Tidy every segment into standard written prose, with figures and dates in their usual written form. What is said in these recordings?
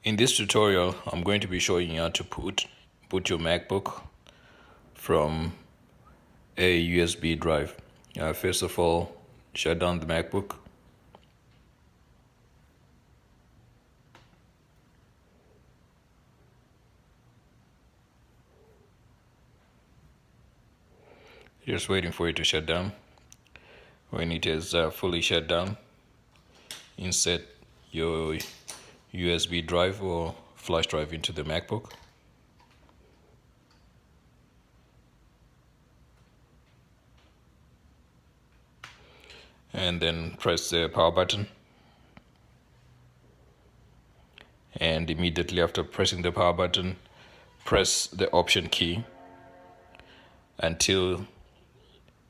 In this tutorial, I'm going to be showing you how to boot your MacBook from a USB drive. First of all, shut down the MacBook. Just waiting for it to shut down. When it is fully shut down, insert your USB drive or flash drive into the MacBook. And then press the power button. And immediately after pressing the power button, press the option key until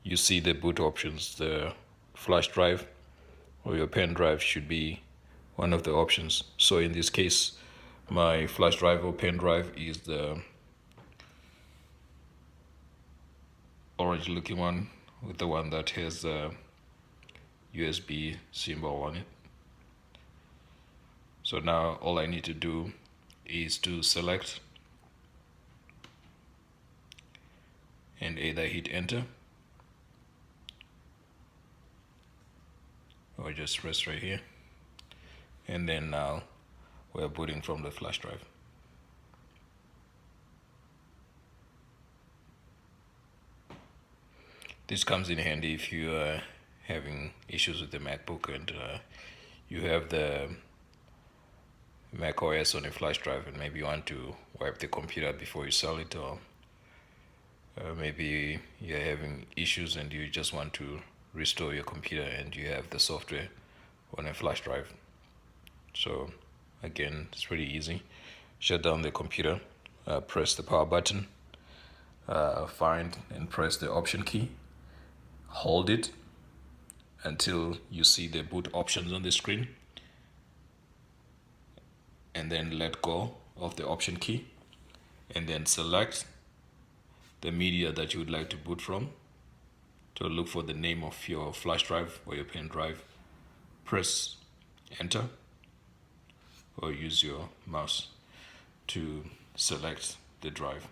you see the boot options. The flash drive or your pen drive should be one of the options. So in this case, my flash drive or pen drive is the orange looking one with the one that has a USB symbol on it. So now all I need to do is to select and either hit enter or just press right here, and then now we're booting from the flash drive. This comes in handy if you are having issues with the MacBook and you have the Mac OS on a flash drive and maybe you want to wipe the computer before you sell it, or maybe you're having issues and you just want to restore your computer and you have the software on a flash drive. So again, it's pretty easy. Shut down the computer, press the power button, find and press the option key, hold it until you see the boot options on the screen, and then let go of the option key, and then select the media that you would like to boot from. To look for the name of your flash drive or your pen drive, press enter or use your mouse to select the drive.